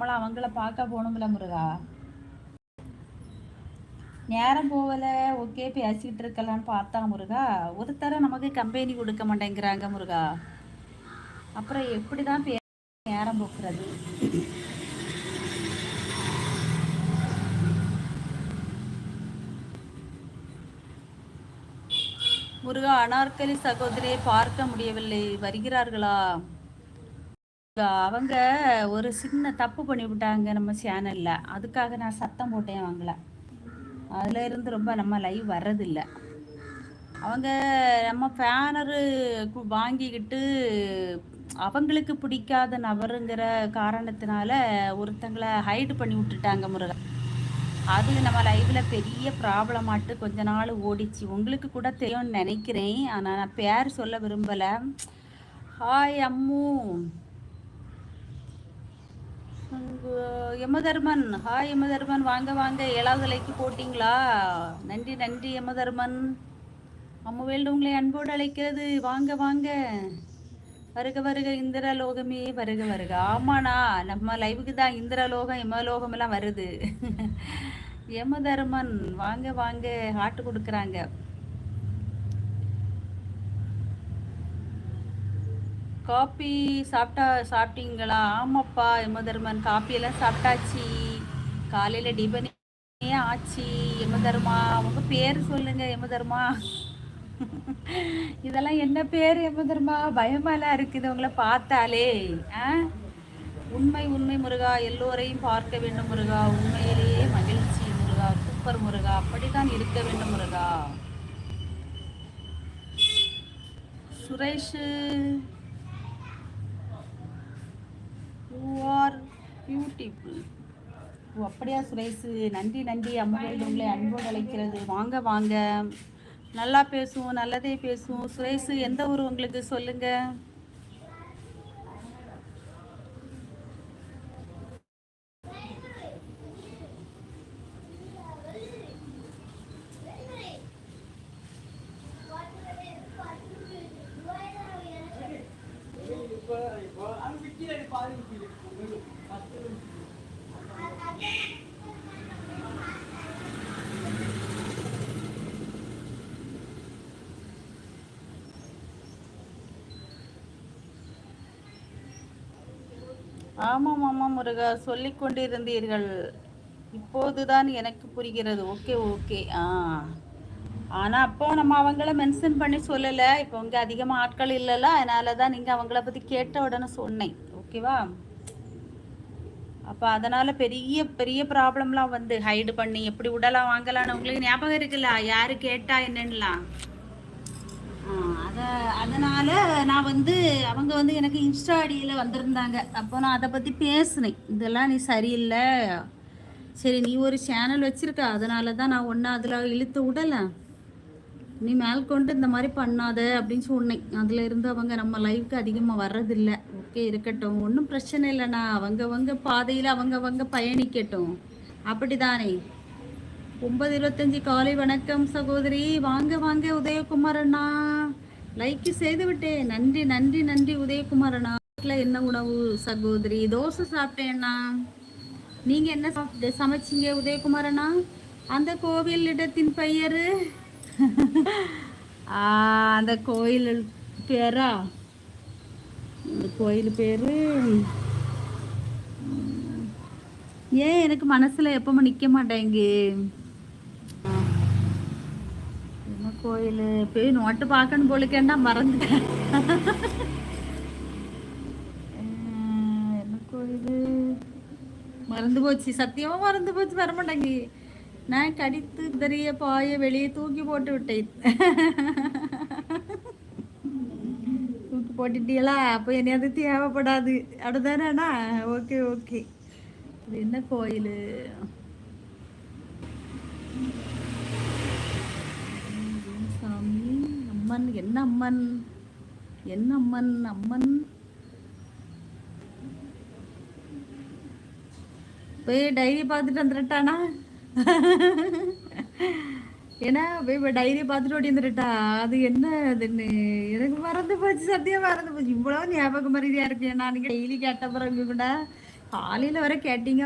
நம்மளாம் அவங்கள பார்க்க போகணும்ல முருகா. நேரம் போகல. ஓகே, பேசிக்கிட்டு இருக்கலான்னு பார்த்தா முருகா, ஒருத்தர நமக்கு கம்பெனி கொடுக்க மாட்டேங்கிறாங்க முருகா. அப்புறம் எப்படிதான் நேரம் போக்குறது? முருகா, அனார்கலி சகோதரியை பார்க்க முடியவில்லை, வருகிறார்களா? அவங்க ஒரு சின்ன தப்பு பண்ணி விட்டாங்க நம்ம சேனல்ல, அதுக்காக நான் சத்தம் போட்டேன் அவங்கள. அதுல இருந்து ரொம்ப நம்ம லைவ் வர்றதில்ல. அவங்க நம்ம பேனரு வாங்கிக்கிட்டு அவங்களுக்கு பிடிக்காத நபருங்கிற காரணத்தினால ஒருத்தங்களை ஹைடு பண்ணி விட்டுட்டாங்க முருகா. அது நம்ம லைவ்ல பெரிய ப்ராப்ளமாட்டு கொஞ்ச நாள் ஓடிச்சு. உங்களுக்கு கூட தெரியும்னு நினைக்கிறேன், ஆனால் நான் பேர் சொல்ல விரும்பலை. ஹாய் அம்மு. யமதர்மன், ஹாய் யமதர்மன், வாங்க வாங்க. 7வது லைக்கு போட்டிங்களா? நன்றி நன்றி யமதர்மன். அம்முவேல் உங்களை அன்போடு அழைக்கிறது, வாங்க வாங்க. வருக வருக இந்திரலோகமே, வருக வருக. ஆமாண்ணா, நம்ம லைவுக்கு தான் இந்திரலோகம் யமலோகம் எல்லாம் வருது. யமதர்மன் வாங்க வாங்க, ஹாட்டு கொடுக்குறாங்க. காப்பி சாப்பிட்டீங்களா? ஆமாப்பா யமதர்மன், காப்பியெல்லாம் சாப்பிட்டாச்சு. காலையில் டிபனே ஆச்சு. யமதர்மா, உங்கள் பேர் சொல்லுங்க யமதர்மா. இதெல்லாம் என்ன பேர் யமதர்மா? பயமெல்லாம் இருக்குது உங்களை பார்த்தாலே. உண்மை உண்மை முருகா, எல்லோரையும் பார்க்க வேண்டும் முருகா. உண்மையிலேயே மகிழ்ச்சி முருகா. சூப்பர் முருகா, அப்படித்தான் இருக்க வேண்டும் Muruga. Suresh, you are beautiful. ஓ அப்படியா சுரேஷ், நன்றி நன்றி. அம்முவேல் உங்களை அன்போடு அழைக்கிறது, வாங்க வாங்க. நல்லா பேசுவோம், நல்லதே பேசுவோம். சுரேஷ், எந்த ஊர் உங்களுக்கு சொல்லுங்க. ஆமாம் ஆமாம் முருகா, சொல்லிக் கொண்டிருந்தீர்கள், இப்போதுதான் எனக்கு புரிகிறது. Okay okay. ஆனால் அப்போ நம்ம அவங்கள மென்ஷன் பண்ணி சொல்லலை. இப்போ இங்கே அதிகமாக ஆட்கள் இல்லைல்ல, அதனால தான் நீங்கள் அவங்கள பற்றி கேட்ட உடனே சொன்னேன். ஓகேவா? அப்போ அதனால் பெரிய பெரிய ப்ராப்ளம்லாம் வந்து ஹைடு பண்ணி எப்படி விடலாம் வாங்கலான்னு உங்களுக்கு ஞாபகம் இருக்குல்ல, யார் கேட்டா என்னன்னுலாம். அதனால் நான் வந்து அவங்க வந்து எனக்கு இன்ஸ்டா ஐடியில் வந்திருந்தாங்க. அப்போ நான் அதை பற்றி பேசினேன். இதெல்லாம் நீ சரியில்லை, சரி நீ ஒரு சேனல் வச்சுருக்க, அதனால தான் நான் ஒன்று அதில் இழுத்து விடலை, நீ மேல் கொண்டு இந்த மாதிரி பண்ணாத அப்படின்னு சொன்னேன். அதில் இருந்து அவங்க நம்ம லைஃப்க்கு அதிகமாக வர்றதில்லை. ஓகே இருக்கட்டும், ஒன்றும் பிரச்சனை இல்லைண்ணா. அவங்கவங்க பாதையில் அவங்கவங்க பயணிக்கட்டும், அப்படி தானே. 9:25 காலை வணக்கம் சகோதரி, வாங்க வாங்க. உதயகுமார் அண்ணா, லைக் செய்து விட்டேன். நன்றி நன்றி நன்றி உதயகுமார் அண்ணா. என்ன உணவு சகோதரி? தோசை சாப்பிட்டேன்னா. நீங்கள் என்ன சமைச்சிங்க உதயகுமார் அண்ணா? அந்த கோவில் இடத்தின் பெயர் அந்த கோயில் பேரா? அந்த கோயில் பேர் ஏன் எனக்கு மனசில் எப்பவும் நிற்க மாட்டேங்க. என்ன கோயில் போய் நோட்டு பார்க்கணும் போலுக்கேண்டா, மறந்துட்டேன். என்ன கோயில் மறந்து போச்சு, சத்தியமாக மறந்து போச்சு, வர மாட்டேங்க. நான் கடித்து தெரிய பாய வெளியே தூக்கி போட்டு விட்டேன். தூக்கி போட்டுட்டீங்களா? அப்போ என்னையாவது தேவைப்படாது, அப்படிதானேண்ணா? Okay okay. இது என்ன கோயில்? சாமி, அம்மன், என்ன அம்மன்? என்ன அம்மன்? அம்மன் போய் டைரி பார்த்துட்டு வந்துட்டானா? ஏன்னா போய் டைரி பார்த்துட்டு ஓடி வந்துட்டா. அது என்ன அதுன்னு எனக்கு மறந்து போச்சு, சத்தியம் மறந்து போச்சு. இவ்வளோ ஞாபகம் மரியாதையா இருக்கு. நான் டெய்லி கேட்ட பிறகு கூட காலையில் வர கேட்டீங்க